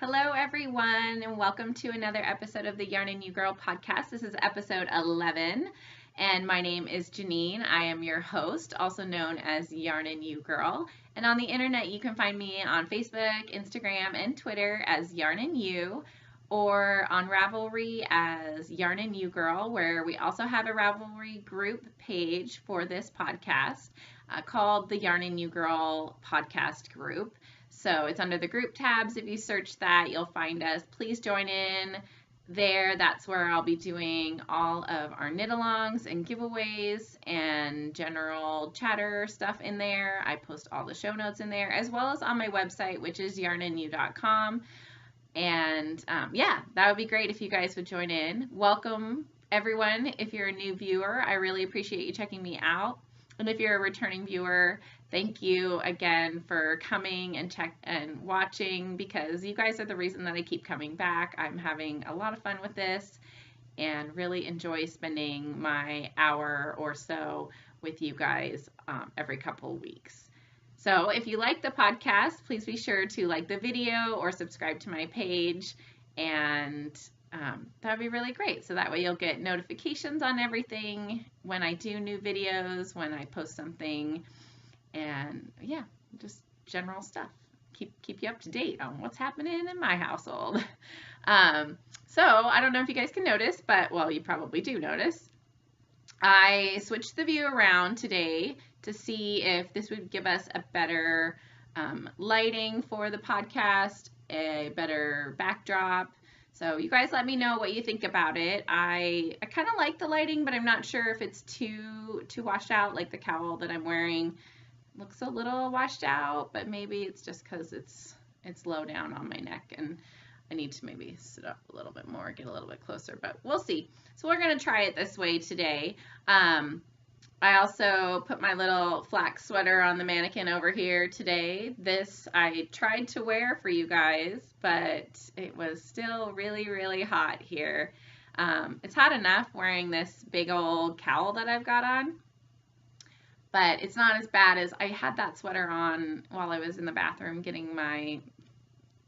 Hello, everyone, and welcome to another episode of the Yarn and You Girl podcast. This is episode 11, and my name is Janine. I am your host, also known as Yarn and You Girl. And on the internet, you can find me on Facebook, Instagram, and Twitter as Yarn and You, or on Ravelry as Yarn and You Girl, where we also have a Ravelry group page for this podcast called the Yarn and You Girl podcast group. So it's under the group tabs. If you search that, you'll find us. Please join in there. That's where I'll be doing all of our knit-alongs and giveaways and general chatter stuff in there. I post all the show notes in there, as well as on my website, which is yarnandyou.com. And yeah, that would be great if you guys would join in. Welcome, everyone. If you're a new viewer, I really appreciate you checking me out. And if you're a returning viewer, thank you again for coming and watching, because you guys are the reason that I keep coming back. I'm having a lot of fun with this and really enjoy spending my hour or so with you guys every couple of weeks. So if you like the podcast, please be sure to like the video or subscribe to my page, and that would be really great. So that way you'll get notifications on everything when I do new videos, when I post something, and yeah, just general stuff. Keep you up to date on what's happening in my household. So I don't know if you guys can notice, but well, you probably do notice. I switched the view around today to see if this would give us a better lighting for the podcast, a better backdrop. So you guys let me know what you think about it. I kind of like the lighting, but I'm not sure if it's too washed out. Like the cowl that I'm wearing looks a little washed out, but maybe it's just because it's low down on my neck and I need to maybe sit up a little bit more, get a little bit closer, but we'll see. So we're going to try it this way today. I also put my little flax sweater on the mannequin over here today. This I tried to wear for you guys, but it was still really, really hot here. It's hot enough wearing this big old cowl that I've got on, but it's not as bad as I had that sweater on while I was in the bathroom getting my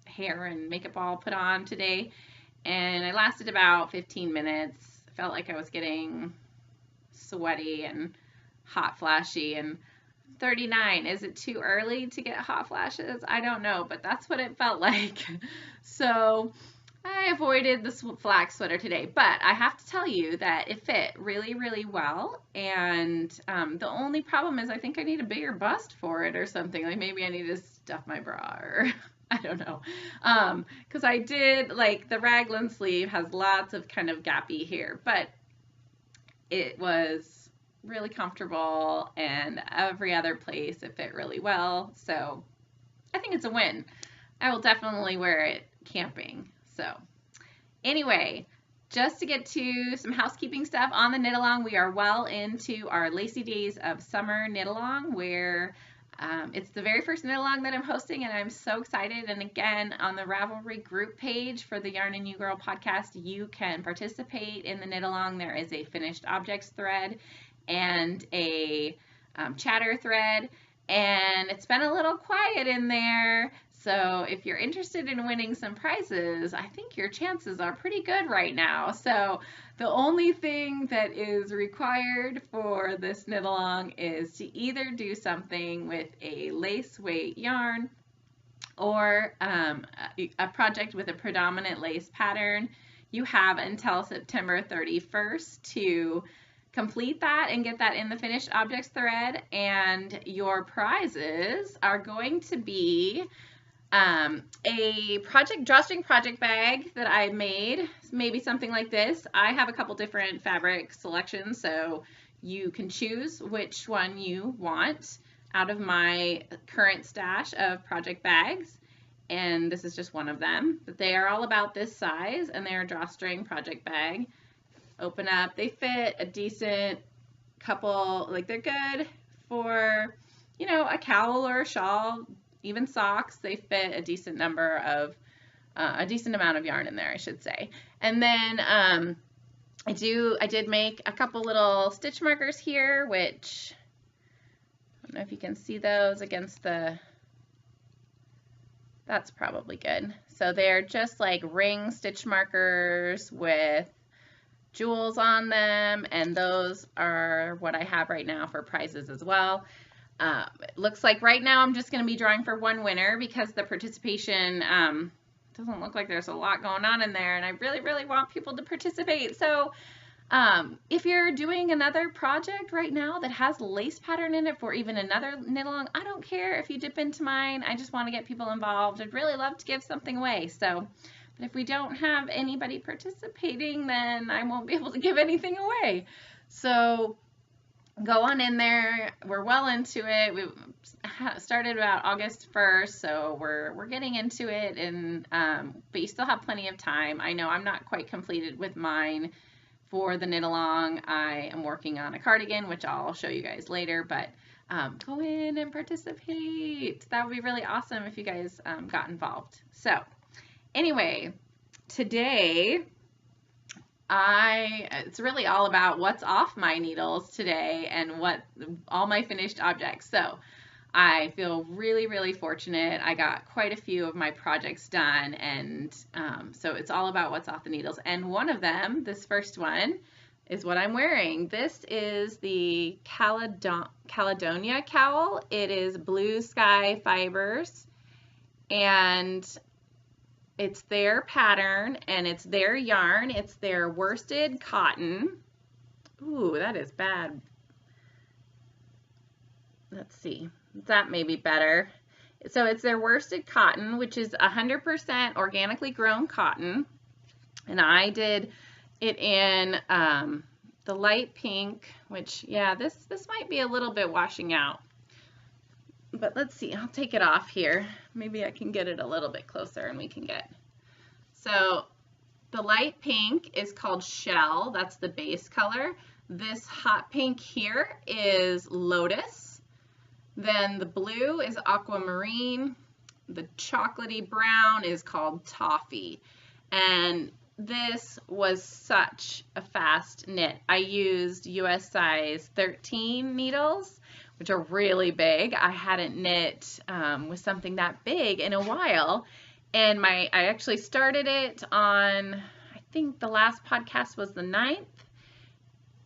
hair and makeup all put on today, and I lasted about 15 minutes. Felt like I was getting sweaty and hot flashy, and 39. Is it too early to get hot flashes? I don't know, but that's what it felt like. So I avoided the flax sweater today, but I have to tell you that it fit really, really well, and the only problem is I think I need a bigger bust for it or something. Like maybe I need to stuff my bra, or I don't know, because I did, like, the raglan sleeve has lots of kind of gappy here, but it was really comfortable, and every other place it fit really well, so I think it's a win. I will definitely wear it camping. So anyway, just to get to some housekeeping stuff on the knit-along, we are well into our Lacy Days of Summer knit-along, where it's the very first knit-along that I'm hosting, and I'm so excited. And again, on the Ravelry group page for the Yarn and You Girl podcast, you can participate in the knit-along. There is a finished objects thread and a chatter thread, and it's been a little quiet in there. So if you're interested in winning some prizes, I think your chances are pretty good right now. So the only thing that is required for this knit-along is to either do something with a lace weight yarn or a project with a predominant lace pattern. You have until September 31st to complete that and get that in the finished objects thread, and your prizes are going to be a drawstring project bag that I made, maybe something like this. I have a couple different fabric selections, so you can choose which one you want out of my current stash of project bags, and this is just one of them. But they are all about this size, and they're a drawstring project bag. Open up, they fit a decent couple, like they're good for, you know, a cowl or a shawl, even socks. They fit a decent number of, a decent amount of yarn in there, I should say. And then I did make a couple little stitch markers here, which I don't know if you can see those against the That's probably good. So they're just like ring stitch markers with jewels on them, and those are what I have right now for prizes as well. It looks like right now I'm just going to be drawing for one winner because the participation doesn't look like there's a lot going on in there, and I really, really want people to participate. So if you're doing another project right now that has lace pattern in it for even another knit along, I don't care if you dip into mine. I just want to get people involved. I'd really love to give something away. So, but if we don't have anybody participating, then I won't be able to give anything away. So go on in there. We're well into it. We started about August 1st, so we're getting into it, and but you still have plenty of time. I know I'm not quite completed with mine for the knit along. I am working on a cardigan, which I'll show you guys later, but go in and participate. That would be really awesome if you guys got involved. So anyway, today it's really all about what's off my needles today and what all my finished objects. So I feel really, really fortunate. I got quite a few of my projects done, and so it's all about what's off the needles. And one of them, this first one, is what I'm wearing. This is the Caledonia cowl. It is Blue Sky Fibers, and it's their pattern, and it's their yarn. It's their worsted cotton. Ooh, that is bad. Let's see. That may be better. So it's their worsted cotton, which is 100% organically grown cotton. And I did it in the light pink, which, yeah, this might be a little bit washing out. But let's see, I'll take it off here. Maybe I can get it a little bit closer and we can get. So the light pink is called Shell. That's the base color. This hot pink here is Lotus. Then the blue is Aquamarine. The chocolatey brown is called Toffee. And this was such a fast knit. I used US size 13 needles, which are really big. I hadn't knit with something that big in a while. And I actually started it on, I think the last podcast was the 9th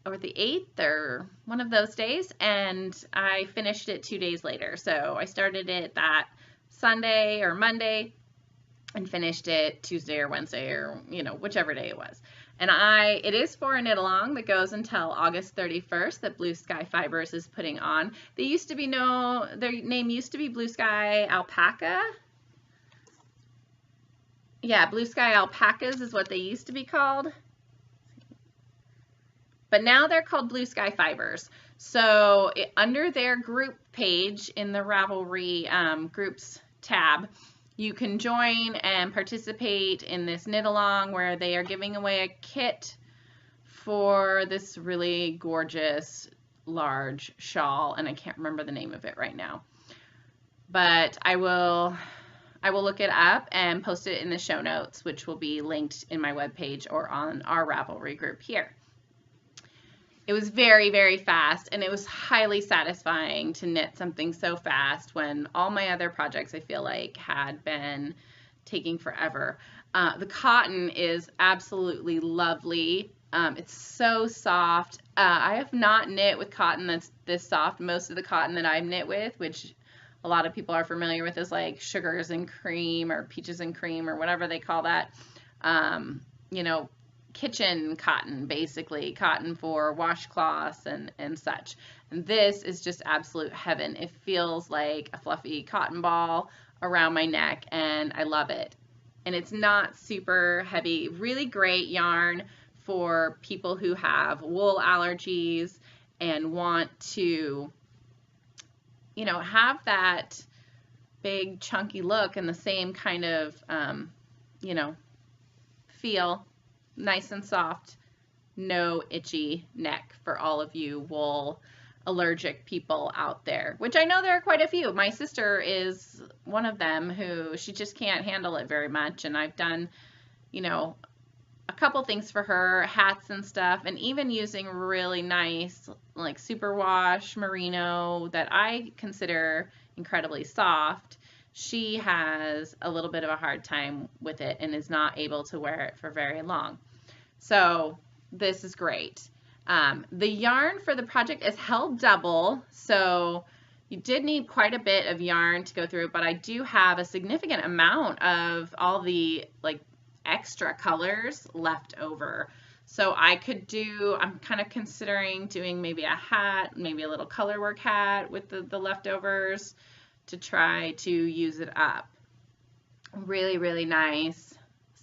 or the 8th or one of those days, and I finished it 2 days later. So I started it that Sunday or Monday and finished it Tuesday or Wednesday, or whichever day it was. And it is for a knit along that goes until August 31st that Blue Sky Fibers is putting on. Their name used to be Blue Sky Alpaca. Yeah, Blue Sky Alpacas is what they used to be called. But now they're called Blue Sky Fibers. So under their group page in the Ravelry groups tab, you can join and participate in this knit along where they are giving away a kit for this really gorgeous large shawl, and I can't remember the name of it right now. But I will look it up and post it in the show notes, which will be linked in my webpage or on our Ravelry group here. It was very, very fast, and it was highly satisfying to knit something so fast when all my other projects, I feel like, had been taking forever. The cotton is absolutely lovely. It's so soft. I have not knit with cotton that's this soft. Most of the cotton that I've knit with, which a lot of people are familiar with, is like sugars and cream or peaches and cream or whatever they call that. Kitchen cotton, basically cotton for washcloths and such. And this is just absolute heaven. It feels like a fluffy cotton ball around my neck, and I love it. And it's not super heavy. Really great yarn for people who have wool allergies and want to have that big chunky look and the same kind of feel. Nice and soft, no itchy neck for all of you wool allergic people out there, which I know there are quite a few. My sister is one of them who she just can't handle it very much, and I've done a couple things for her, hats and stuff, and even using really nice like superwash merino that I consider incredibly soft she has a little bit of a hard time with it and is not able to wear it for very long. So this is great. The yarn for the project is held double, so you did need quite a bit of yarn to go through, but I do have a significant amount of all the like extra colors left over. So I could do, I'm kind of considering doing maybe a hat, maybe a little colorwork hat with the leftovers to try to use it up. Really, really nice.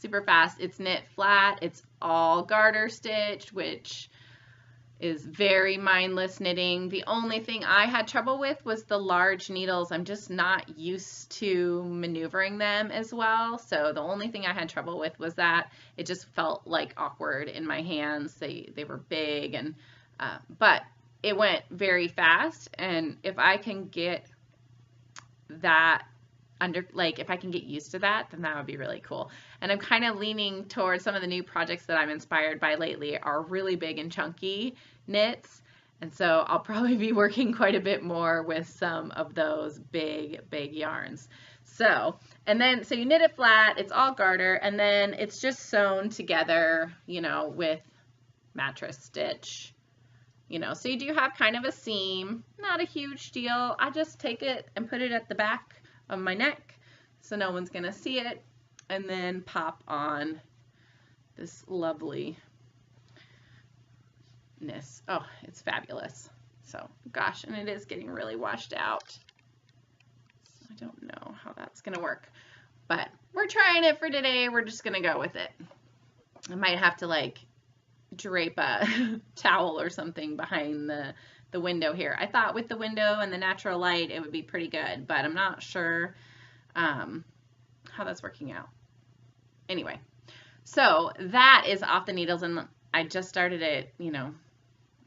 Super fast. It's knit flat. It's all garter stitched, which is very mindless knitting. The only thing I had trouble with was the large needles. I'm just not used to maneuvering them as well. So the only thing I had trouble with was that it just felt like awkward in my hands. They were big, and but it went very fast. And if I can get that if I can get used to that, then that would be really cool. And I'm kind of leaning towards some of the new projects that I'm inspired by lately are really big and chunky knits. And so I'll probably be working quite a bit more with some of those big yarns. So you knit it flat, it's all garter, and then it's just sewn together, with mattress stitch. So you do have kind of a seam, not a huge deal. I just take it and put it at the back of my neck so no one's gonna see it, and then pop on this loveliness. Oh, it's fabulous. So gosh, and it is getting really washed out, so I don't know how that's gonna work, but we're trying it for today. We're just gonna go with it. I might have to drape a towel or something behind the window here. I thought with the window and the natural light it would be pretty good, but I'm not sure how that's working out. Anyway, so that is off the needles, and I just started it,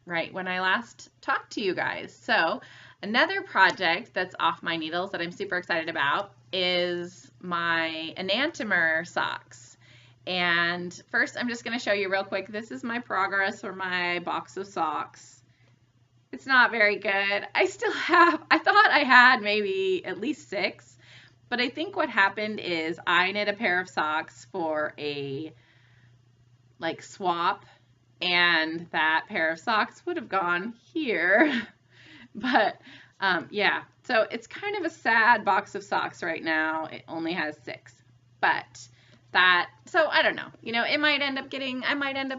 right when I last talked to you guys. So another project that's off my needles that I'm super excited about is my enantiomer socks. And first I'm just going to show you real quick. This is my progress for my box of socks. It's not very good. I thought I had maybe at least 6, but I think what happened is I knit a pair of socks for a swap, and that pair of socks would have gone here. But yeah, so it's kind of a sad box of socks right now. It only has 6, but so I don't know, I might end up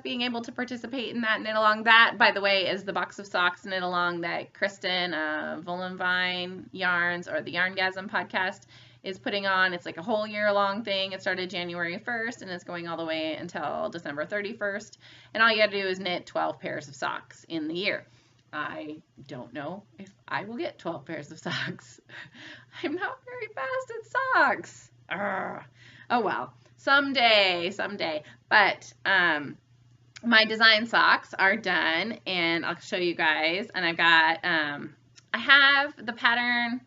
being able to participate in that knit along. That, by the way, is the box of socks knit along that Kristen Volenvine Yarns, or the Yarngasm podcast, is putting on. It's like a whole year long thing. It started January 1st and it's going all the way until December 31st. And all you gotta do is knit 12 pairs of socks in the year. I don't know if I will get 12 pairs of socks. I'm not very fast at socks. Urgh. Oh well. Someday. But my design socks are done, and I'll show you guys. And I've got, I have the pattern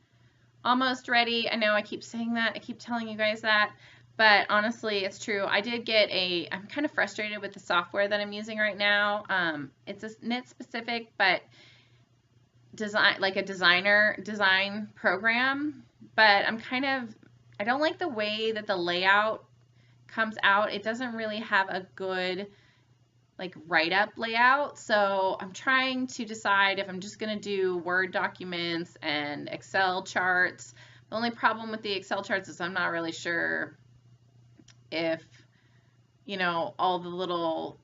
almost ready. I know I keep saying that. I keep telling you guys that. But honestly, it's true. I did get I'm kind of frustrated with the software that I'm using right now. It's a knit specific, but a design program. But I don't like the way that the layout comes out. It doesn't really have a good write-up layout, so I'm trying to decide if I'm just going to do Word documents and Excel charts. The only problem with the Excel charts is I'm not really sure if all the little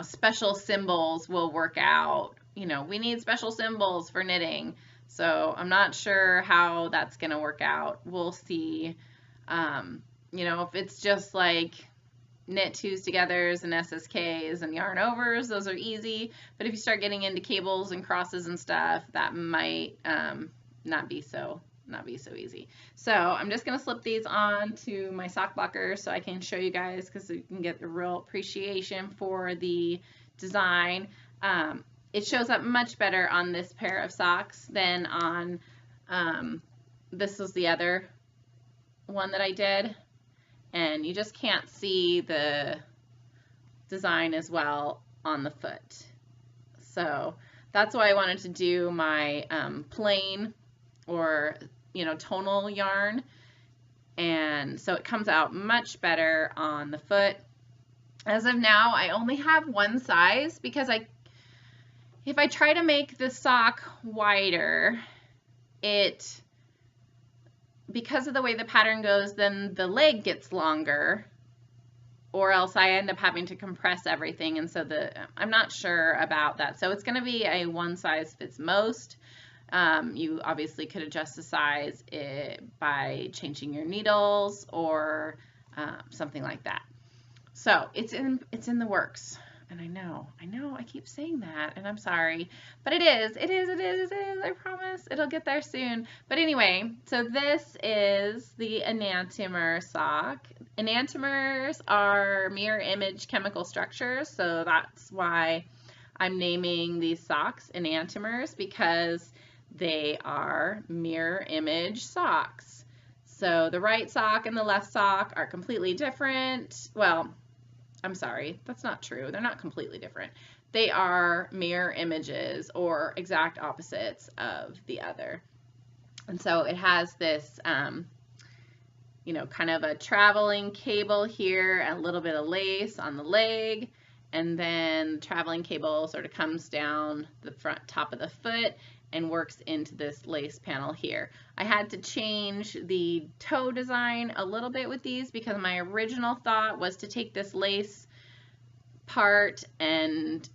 special symbols will work out. We need special symbols for knitting, so I'm not sure how that's going to work out. We'll see. If it's just knit 2s togethers and SSKs and yarn overs, those are easy. But if you start getting into cables and crosses and stuff, that might not be so easy. So I'm just gonna slip these on to my sock blocker so I can show you guys, because you can get the real appreciation for the design. It shows up much better on this pair of socks than on this was the other one that I did, and you just can't see the design as well on the foot. So that's why I wanted to do my plain, or tonal yarn. And so it comes out much better on the foot. As of now, I only have one size because if I try to make the sock wider, because of the way the pattern goes, then the leg gets longer, or else I end up having to compress everything. And so I'm not sure about that. So it's going to be a one size fits most. You obviously could adjust the size by changing your needles or something like that. So it's in the works. And I know, I keep saying that, and I'm sorry, but it is, I promise, it'll get there soon. But anyway, so this is the enantiomer sock. Enantiomers are mirror image chemical structures, so that's why I'm naming these socks enantiomers, because they are mirror image socks. So the right sock and the left sock are completely different. Well, I'm sorry, that's not true. They're not completely different. They are mirror images or exact opposites of the other. And so it has this, kind of a traveling cable here, a little bit of lace on the leg, and then the traveling cable sort of comes down the front top of the foot and works into this lace panel here. I had to change the toe design a little bit with these because my original thought was to take this lace part and,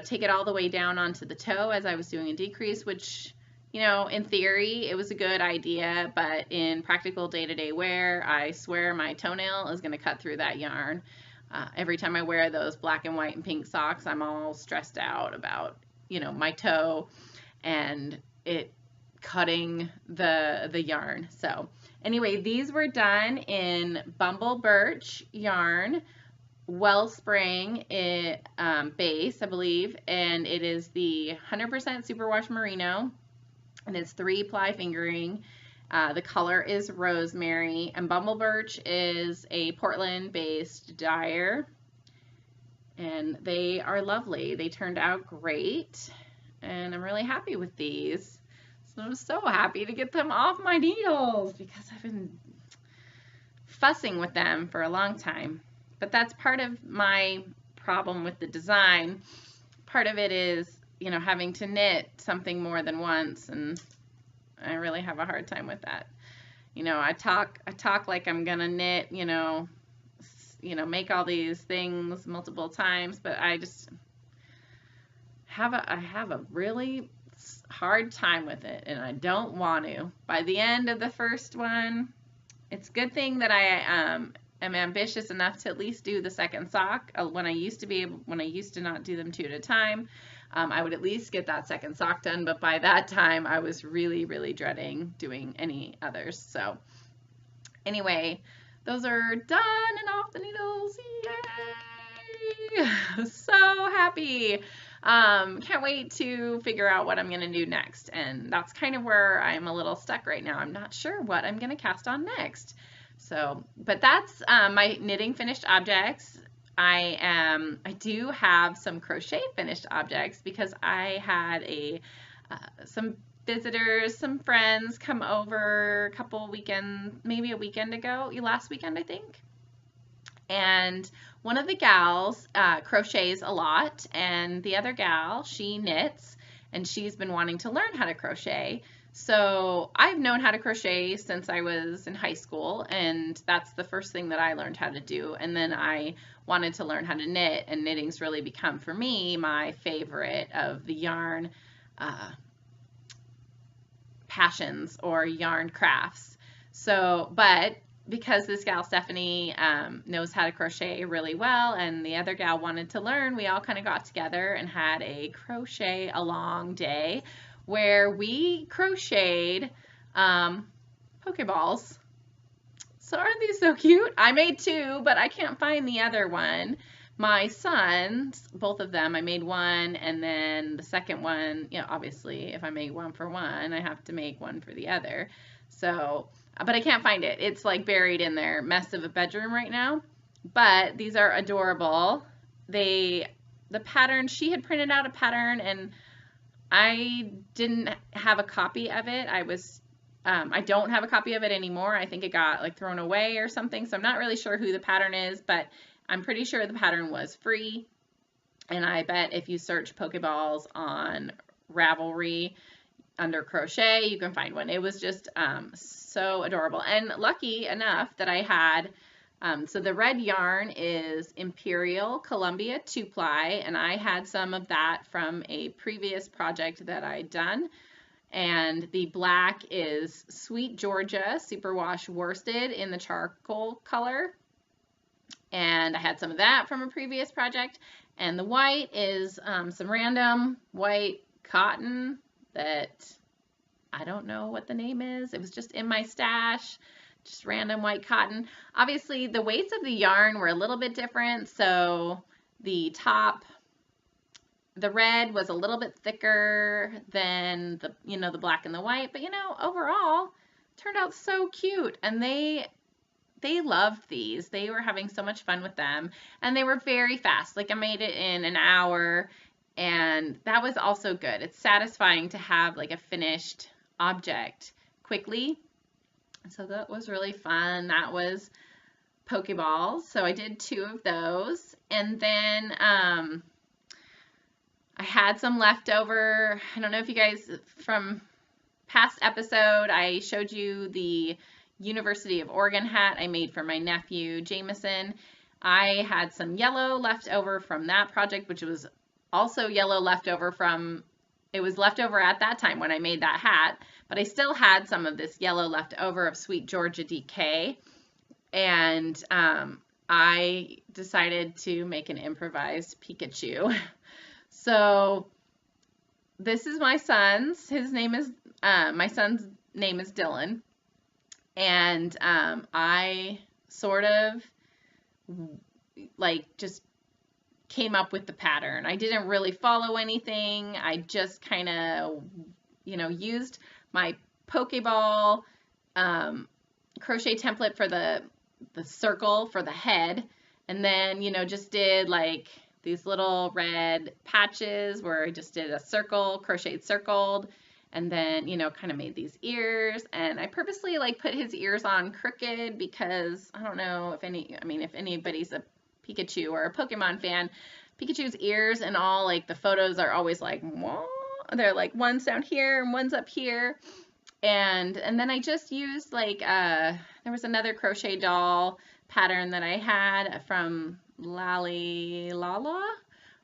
take it all the way down onto the toe as I was doing a decrease, which, in theory, it was a good idea, but in practical day-to-day wear, I swear my toenail is going to cut through that yarn. Every time I wear those black and white and pink socks, I'm all stressed out about, my toe and it cutting the yarn. So anyway, these were done in Bumble Birch yarn, Wellspring base, I believe, and it is the 100% superwash merino, and it's 3-ply fingering. The color is rosemary, and Bumble Birch is a Portland-based dyer, and they are lovely. They turned out great, and I'm really happy with these. So I'm so happy to get them off my needles because I've been fussing with them for a long time. But that's part of my problem with the design. Part of it is, having to knit something more than once, and I really have a hard time with that. I talk like I'm gonna knit, make all these things multiple times, but I just have a really hard time with it, and I don't want to. By the end of the first one, it's a good thing that I am ambitious enough to at least do the second sock. When I used to not do them 2 at a time, I would at least get that second sock done, but by that time I was really, really dreading doing any others. So anyway, those are done and off the needles. Yay! So happy. Can't wait to figure out what I'm going to do next, and that's kind of where I'm a little stuck right now. I'm not sure what I'm going to cast on next. So, but that's my knitting finished objects. I do have some crochet finished objects because I had some visitors, some friends come over a couple weekends, maybe a weekend ago, last weekend I think. And one of the gals crochets a lot, and the other gal, she knits, and she's been wanting to learn how to crochet. So I've known how to crochet since I was in high school, and that's the first thing that I learned how to do. And then I wanted to learn how to knit, and knitting's really become for me my favorite of the yarn passions or yarn crafts. So, but because this gal Stephanie knows how to crochet really well, and the other gal wanted to learn, we all kind of got together and had a crochet along day where we crocheted Pokeballs. So aren't these so cute? I made 2, but I can't find the other one. My sons, both of them, I made one, and then the second one, obviously if I make one for one, I have to make one for the other. So, but I can't find it. It's like buried in their mess of a bedroom right now. But these are adorable. The pattern, she had printed out a pattern, and I didn't have a copy of it. I was I don't have a copy of it anymore. I think it got like thrown away or something, so I'm not really sure who the pattern is, but I'm pretty sure the pattern was free. And I bet if you search Pokeballs on Ravelry under crochet, you can find one. It was just so adorable. And lucky enough that I had, so the red yarn is Imperial Columbia 2-ply, and I had some of that from a previous project that I'd done. And the black is Sweet Georgia Superwash Worsted in the charcoal color. And I had some of that from a previous project. And the white is some random white cotton that I don't know what the name is. It was just in my stash, just random white cotton. Obviously, the weights of the yarn were a little bit different. So the top, the red was a little bit thicker than the, the black and the white, but overall turned out so cute. And they loved these. They were having so much fun with them, and they were very fast. Like I made it in an hour, and that was also good. It's satisfying to have like a finished object quickly. So that was really fun. That was Pokeballs. So I did 2 of those, and then I had some leftover. I don't know if you guys, from past episode, I showed you the University of Oregon hat I made for my nephew Jameson. I had some yellow left over from that project, which was also yellow leftover from, it was left over at that time when I made that hat, but I still had some of this yellow left over of Sweet Georgia DK. And I decided to make an improvised Pikachu. So this is my son's. His name is, my son's name is Dylan. And I sort of like just came up with the pattern. I didn't really follow anything. I just kind of, used my Pokeball crochet template for the circle for the head. And then, just did like these little red patches where I just did a circle, crocheted circled, and then, kind of made these ears. And I purposely like put his ears on crooked because I don't know if if anybody's a Pikachu or a Pokemon fan, Pikachu's ears and all, like the photos are always like, wah. They're like one's down here and one's up here. And then I just used like, there was another crochet doll pattern that I had from Lally Lala.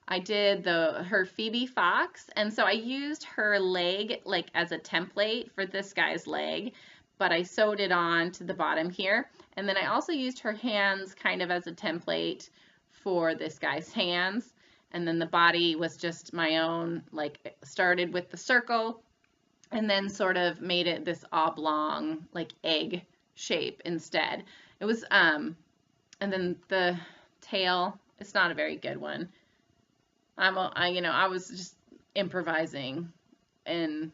I did her Phoebe Fox, and so I used her leg like as a template for this guy's leg, but I sewed it on to the bottom here. And then I also used her hands kind of as a template for this guy's hands. And then the body was just my own, like started with the circle and then sort of made it this oblong like egg shape instead. It was, and then the tail, it's not a very good one. I was just improvising, and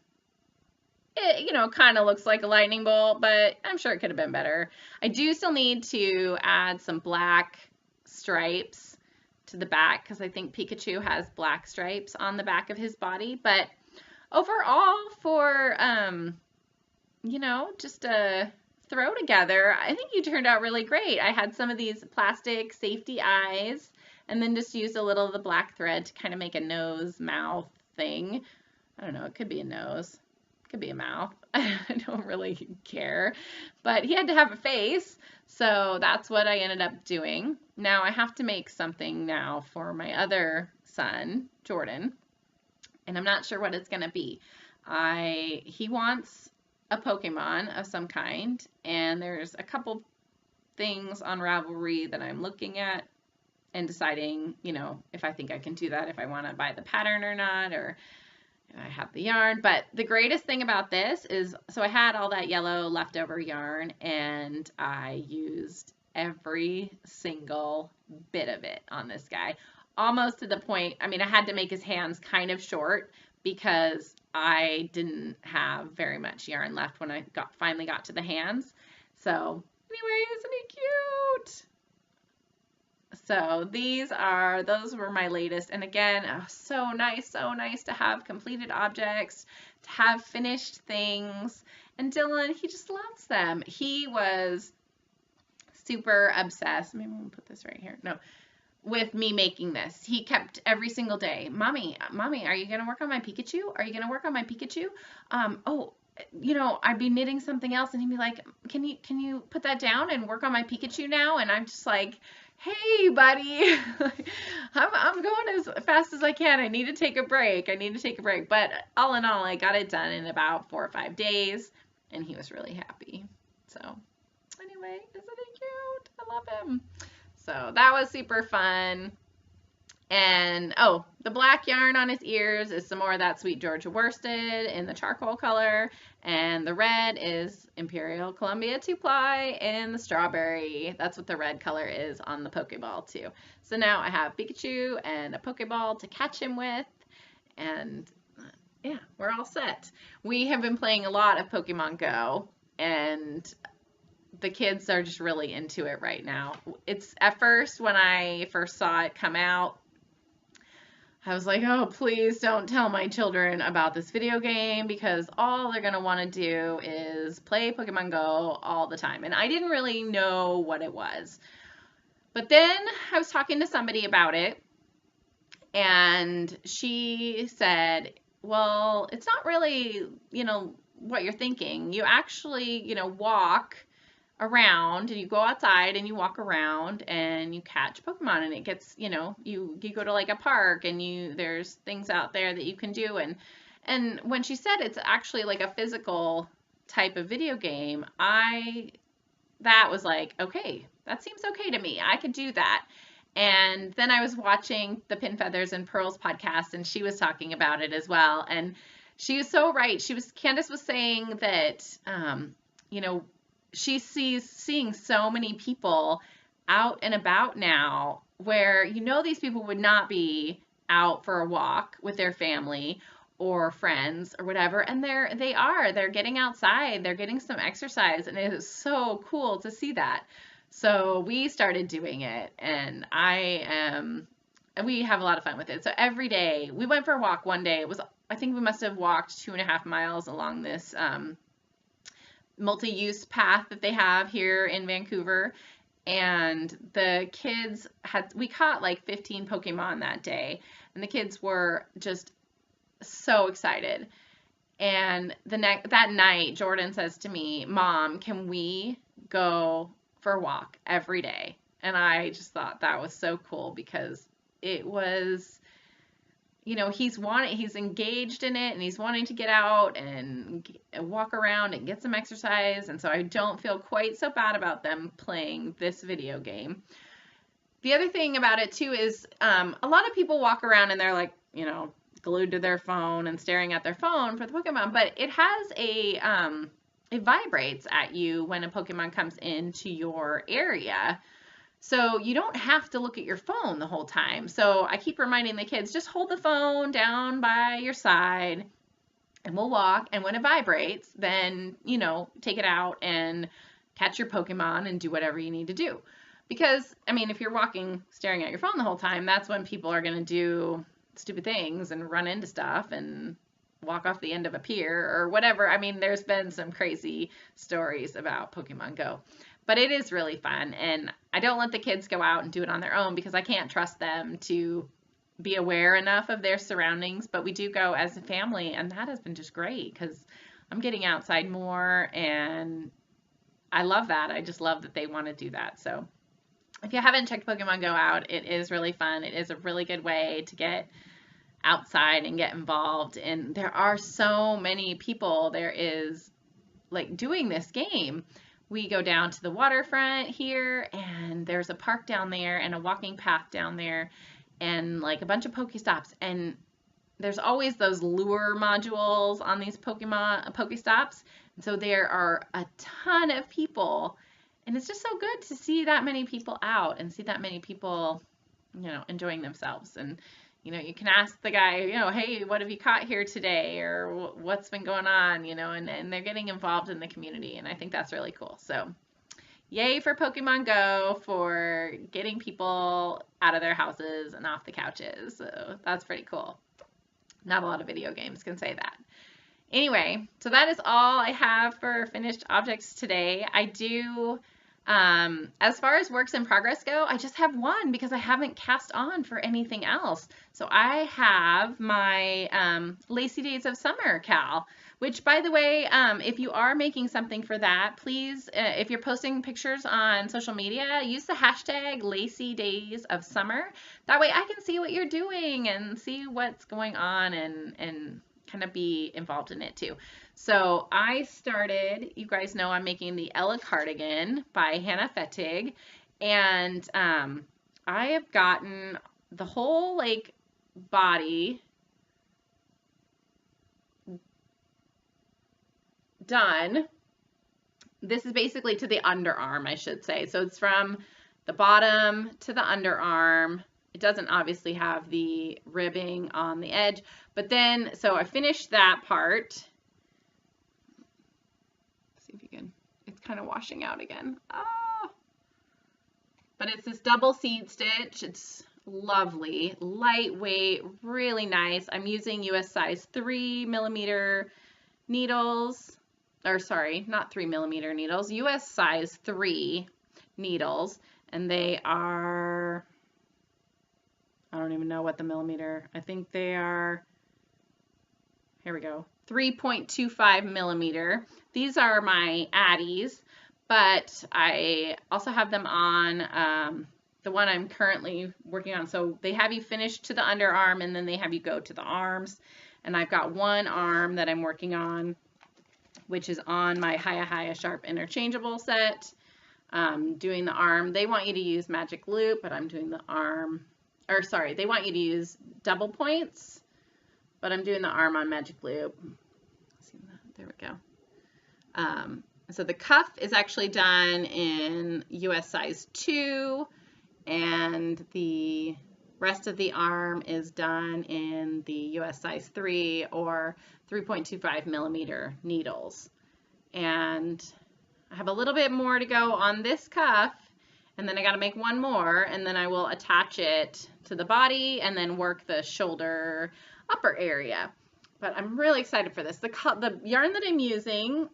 it, kind of looks like a lightning bolt, but I'm sure it could have been better. I do still need to add some black stripes to the back because I think Pikachu has black stripes on the back of his body. But overall, for, just a throw together, I think you turned out really great. I had some of these plastic safety eyes, and then just used a little of the black thread to kind of make a nose mouth thing. I don't know, it could be a nose, it could be a mouth. I don't really care, but he had to have a face, so that's what I ended up doing. Now I have to make something now for my other son, Jordan, and I'm not sure what it's gonna be. He wants a Pokemon of some kind, and there's a couple things on Ravelry that I'm looking at and deciding, if I think I can do that, if I want to buy the pattern or not, or if I have the yarn. But the greatest thing about this is, so I had all that yellow leftover yarn, and I used every single bit of it on this guy, almost to the point, I had to make his hands kind of short because I didn't have very much yarn left when I finally got to the hands. So anyway, isn't he cute? So those were my latest. And again, oh, so nice to have completed objects, to have finished things. And Dylan, he just loves them. He was super obsessed. Maybe I'm gonna put this right here. No, with me making this. He kept every single day, Mommy, are you gonna work on my Pikachu? Are you gonna work on my Pikachu? Oh, I'd be knitting something else, and he'd be like, can you put that down and work on my Pikachu now? And I'm just like, hey, buddy, I'm going as fast as I can. I need to take a break. But all in all, I got it done in about 4 or 5 days, and he was really happy. So anyway, isn't he cute? I love him. So that was super fun. And oh, the black yarn on his ears is some more of that Sweet Georgia worsted in the charcoal color. And the red is Imperial Columbia 2-ply in the strawberry. That's what the red color is on the Pokeball too. So now I have Pikachu and a Pokeball to catch him with. And yeah, we're all set. We have been playing a lot of Pokemon Go, and the kids are just really into it right now. It's at first, when I first saw it come out, I was like, oh, please don't tell my children about this video game, because all they're going to want to do is play Pokemon Go all the time. And I didn't really know what it was. But then I was talking to somebody about it, and she said, well, it's not really, what you're thinking. You actually, walk around, and you go outside and you walk around and you catch Pokemon, and it gets, you go to like a park, and there's things out there that you can do. And when she said it's actually like a physical type of video game, that was like, okay, that seems okay to me. I could do that. And then I was watching the Pin Feathers and Pearls podcast, and she was talking about it as well. And she was so right. Candace was saying that, she's seeing so many people out and about now where, these people would not be out for a walk with their family or friends or whatever. And they're getting outside, they're getting some exercise, and it is so cool to see that. So we started doing it, and we have a lot of fun with it. So every day we went for a walk. One day I think we must have walked 2.5 miles along this, multi-use path that they have here in Vancouver, and the kids we caught like 15 Pokemon that day, and the kids were just so excited. And that night, Jordan says to me, Mom, can we go for a walk every day? And I just thought that was so cool, because it was, he's engaged in it, and he's wanting to get out and walk around and get some exercise. And so I don't feel quite so bad about them playing this video game. The other thing about it too is, a lot of people walk around and they're like, glued to their phone and staring at their phone for the Pokemon, but it has it vibrates at you when a Pokemon comes into your area. So you don't have to look at your phone the whole time. So I keep reminding the kids, just hold the phone down by your side and we'll walk. And when it vibrates, then, take it out and catch your Pokemon and do whatever you need to do. Because, if you're walking, staring at your phone the whole time, that's when people are going to do stupid things and run into stuff and walk off the end of a pier or whatever. There's been some crazy stories about Pokemon Go. But it is really fun, and I don't let the kids go out and do it on their own, because I can't trust them to be aware enough of their surroundings. But we do go as a family, and that has been just great, because I'm getting outside more, and I love that. I just love that they want to do that. So if you haven't checked Pokemon Go out, it is really fun. It is a really good way to get outside and get involved. And there are so many people there is like doing this game. We go down to the waterfront here, and there's a park down there and a walking path down there, and like a bunch of Pokestops, and there's always those lure modules on these Pokestops, and so there are a ton of people, and it's just so good to see that many people out and see that many people, enjoying themselves. And you can ask the guy, hey, what have you caught here today? Or what's been going on, and they're getting involved in the community. And I think that's really cool. So yay for Pokemon Go for getting people out of their houses and off the couches. So that's pretty cool. Not a lot of video games can say that. Anyway, so that is all I have for finished objects today. I do, as far as works in progress go, I just have one because I haven't cast on for anything else. So I have my Lacy Days of Summer cal, which, by the way, if you are making something for that, please, if you're posting pictures on social media, use the hashtag Lacy Days of Summer. That way I can see what you're doing and see what's going on and kind of be involved in it too. So I started, you guys know I'm making the Ella cardigan by Hannah Fettig, and I have gotten the whole like body done. This is basically to the underarm, I should say. So it's from the bottom to the underarm. It doesn't obviously have the ribbing on the edge, but then, so I finished that part. Let's see if you can, it's kind of washing out again. Oh, but it's this double seed stitch. It's lovely, lightweight, really nice. I'm using US size 3mm needles, or sorry, not 3mm needles, US size 3 needles, and they are, I don't even know what the millimeter, I think they are, here we go, 3.25mm. These are my Addies, but I also have them on the one I'm currently working on. So they have you finish to the underarm and then they have you go to the arms. And I've got one arm that I'm working on, which is on my Hiya Sharp interchangeable set. Doing the arm, they want you to use magic loop, but I'm doing the arm, or sorry, they want you to use double points, but I'm doing the arm on magic loop. See that? There we go. So the cuff is actually done in US size 2, and the rest of the arm is done in the US size 3 or 3.25mm needles. And I have a little bit more to go on this cuff, and then I got to make one more, and then I will attach it to the body and then work the shoulder upper area. But I'm really excited for this. The yarn that I'm using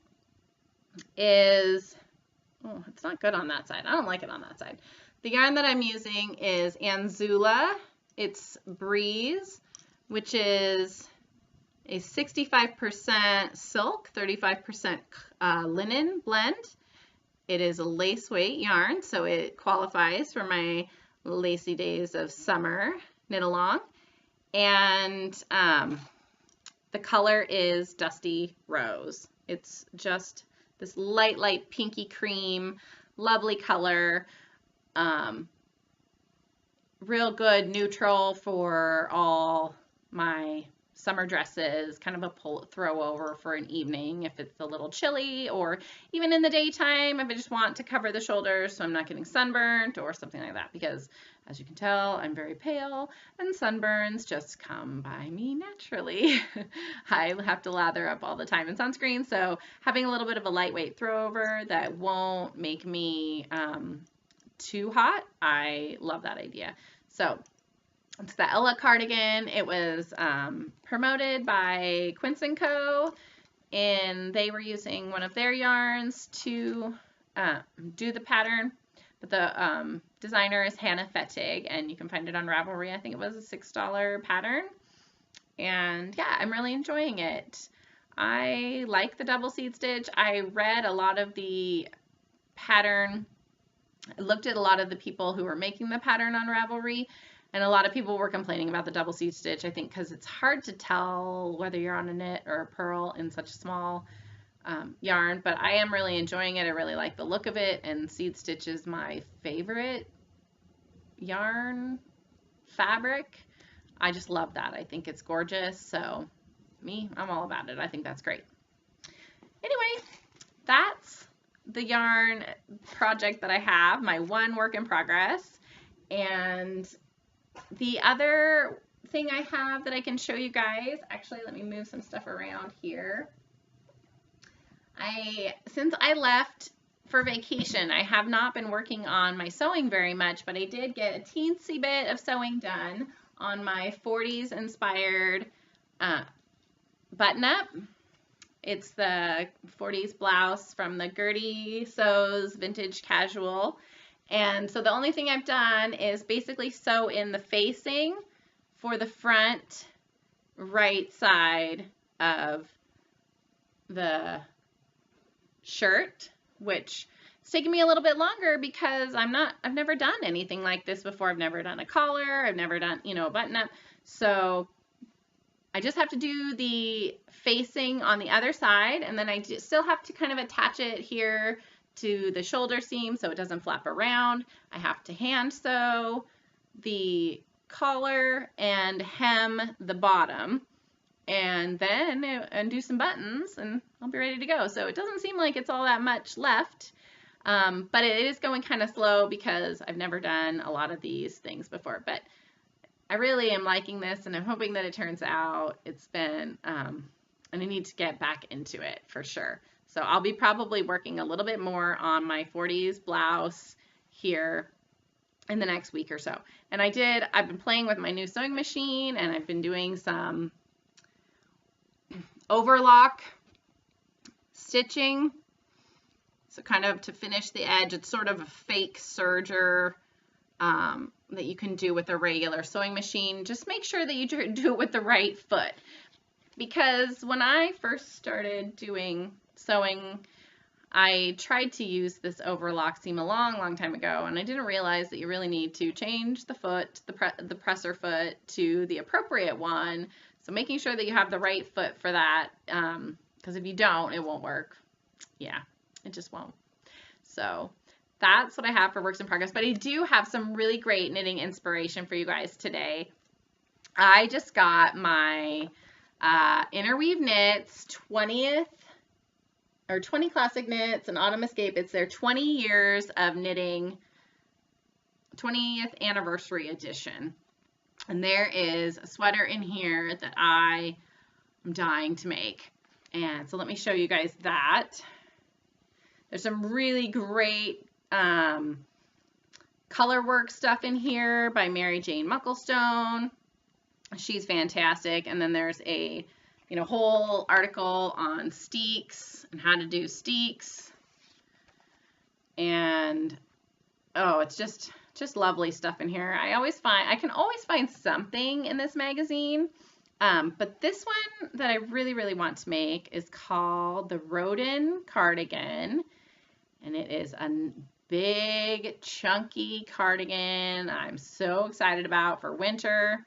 is, oh, it's not good on that side. I don't like it on that side. The yarn that I'm using is Anzula. It's Breeze, which is a 65% silk, 35% linen blend. It is a lace weight yarn, so it qualifies for my Lacy Days of Summer knit along. And the color is Dusty Rose. It's just this light pinky cream, lovely color. Real good neutral for all my summer dresses, kind of a throw over for an evening if it's a little chilly, or even in the daytime if I just want to cover the shoulders so I'm not getting sunburnt or something like that, because as you can tell, I'm very pale and sunburns just come by me naturally. I have to lather up all the time in sunscreen, so having a little bit of a lightweight throw over that won't make me too hot, I love that idea. So it's the Ella cardigan. It was promoted by Quince & Co. and they were using one of their yarns to do the pattern. But the designer is Hannah Fettig, and you can find it on Ravelry. I think it was a $6 pattern. And yeah, I'm really enjoying it. I like the double seed stitch. I read a lot of the pattern. I looked at a lot of the people who were making the pattern on Ravelry, and a lot of people were complaining about the double seed stitch, I think, because it's hard to tell whether you're on a knit or a purl in such a small yarn, but I am really enjoying it. I really like the look of it, and seed stitch is my favorite yarn fabric. I just love that. I think it's gorgeous, so I'm all about it. I think that's great. Anyway, that's the yarn project that I have, my one work in progress. And the other thing I have that I can show you guys, actually, let me move some stuff around here. Since I left for vacation. I have not been working on my sewing very much, but I did get a teensy bit of sewing done on my 40s inspired button-up. It's the 40s blouse from the Gertie Sews Vintage Casual. And so the only thing I've done is basically sew in the facing for the front right side of the shirt, which it's taken me a little bit longer because I've never done anything like this before. I've never done a collar. I've never done, a button up. So I just have to do the facing on the other side, and then I still have to kind of attach it here to the shoulder seam so it doesn't flap around. I have to hand sew the collar and hem the bottom, and then undo some buttons, and I'll be ready to go. So it doesn't seem like it's all that much left, but it is going kind of slow because I've never done a lot of these things before. But I really am liking this, and I'm hoping that it turns out. It's been, and I need to get back into it for sure. So I'll be probably working a little bit more on my 40s blouse here in the next week or so. And I've been playing with my new sewing machine, and I've been doing some overlock stitching. So kind of to finish the edge, it's sort of a fake serger that you can do with a regular sewing machine. Just make sure that you do it with the right foot, because when I first started doing sewing, I tried to use this overlock seam a long time ago, and I didn't realize that you really need to change the foot, the presser foot, to the appropriate one. So making sure that you have the right foot for that, because if you don't, it won't work. Yeah, it just won't. So that's what I have for works in progress, but I do have some really great knitting inspiration for you guys today. I just got my Interweave Knits 20 Classic Knits and Autumn Escape. It's their 20 years of knitting, 20th anniversary edition. And there is a sweater in here that I am dying to make. And so let me show you guys that. There's some really great color work stuff in here by Mary Jane Mucklestone. She's fantastic. And then there's a whole article on steeks and how to do steeks. And oh, it's just lovely stuff in here. I can always find something in this magazine. But this one that I really want to make is called the Rodin Cardigan. And it is a big, chunky cardigan I'm so excited about for winter.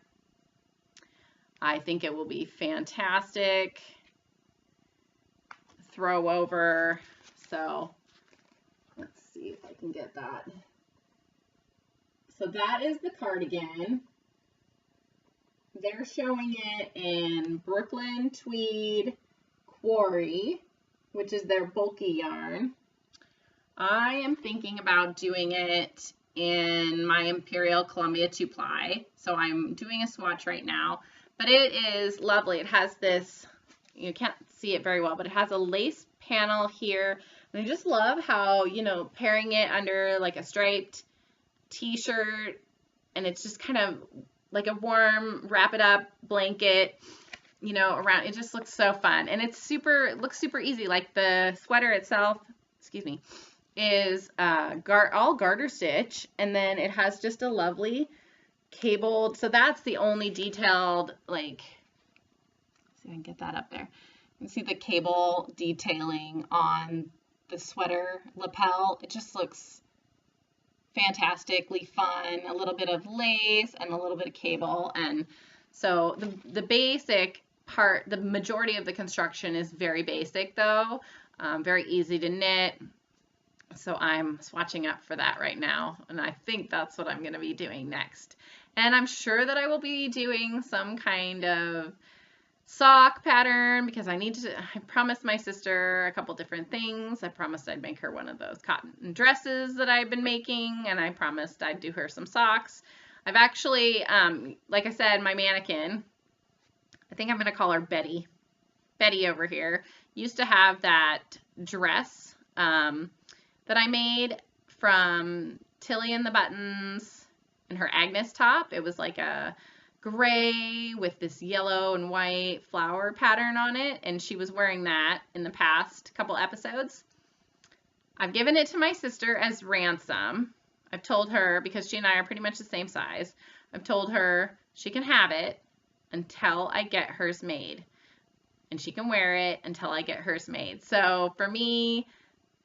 I think it will be fantastic. Throw over. So let's see if I can get that. So that is the cardigan. They're showing it in Brooklyn Tweed Quarry, which is their bulky yarn. I am thinking about doing it in my Imperial Columbia 2-ply. So I'm doing a swatch right now, but it is lovely. It has this, you can't see it very well, but it has a lace panel here. And I just love how, pairing it under like a striped t-shirt, and it's just kind of like a warm wrap it up blanket, around. It just looks so fun, and it looks super easy. Like the sweater itself, is all garter stitch, and then it has just a lovely cabled. So that's the only detailed, like, see if I can get that up there. You can see the cable detailing on the sweater lapel. It just looks fantastically fun. A little bit of lace and a little bit of cable. And so the basic part, the majority of the construction is very basic though, very easy to knit. So I'm swatching up for that right now, and I think that's what I'm going to be doing next. And I'm sure that I will be doing some kind of sock pattern, because I promised my sister a couple different things. I promised I'd make her one of those cotton dresses that I've been making, and I promised I'd do her some socks. I've actually, like I said, my mannequin, I think I'm going to call her Betty. Betty over here used to have that dress that I made from Tilly and the Buttons and her Agnes top. It was like a gray with this yellow and white flower pattern on it, and she was wearing that in the past couple episodes. I've given it to my sister as ransom. I've told her, because she and I are pretty much the same size, I've told her she can have it until I get hers made. And she can wear it until I get hers made. So for me,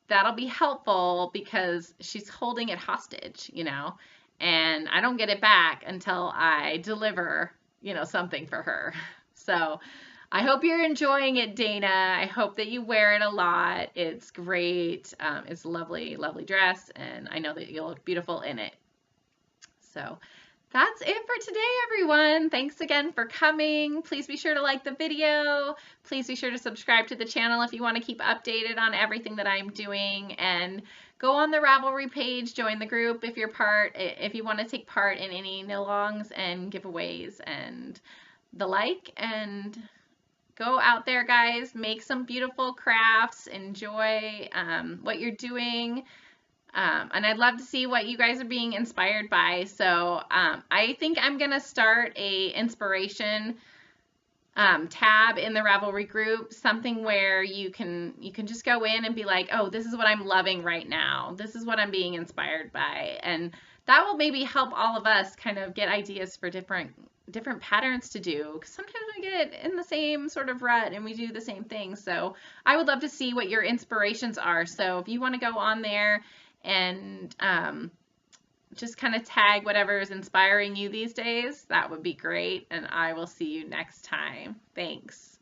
that'll be helpful because she's holding it hostage, you know, and I don't get it back until I deliver, you know, something for her. So I hope you're enjoying it, Dana. I hope that you wear it a lot. It's great. It's a lovely, lovely dress, and I know that you'll look beautiful in it. So that's it for today, everyone. Thanks again for coming. Please be sure to like the video. Please be sure to subscribe to the channel if you want to keep updated on everything that I'm doing, and go on the Ravelry page, join the group if you want to take part in any knit-alongs and giveaways and the like. And go out there, guys, make some beautiful crafts, enjoy what you're doing. And I'd love to see what you guys are being inspired by. So I think I'm gonna start a inspiration tab in the Ravelry group, something where you can just go in and be like, oh, this is what I'm loving right now. This is what I'm being inspired by. And that will maybe help all of us kind of get ideas for different patterns to do, because sometimes we get in the same sort of rut and we do the same thing. So I would love to see what your inspirations are. So if you want to go on there and just kind of tag whatever is inspiring you these days, that would be great. And I will see you next time. Thanks.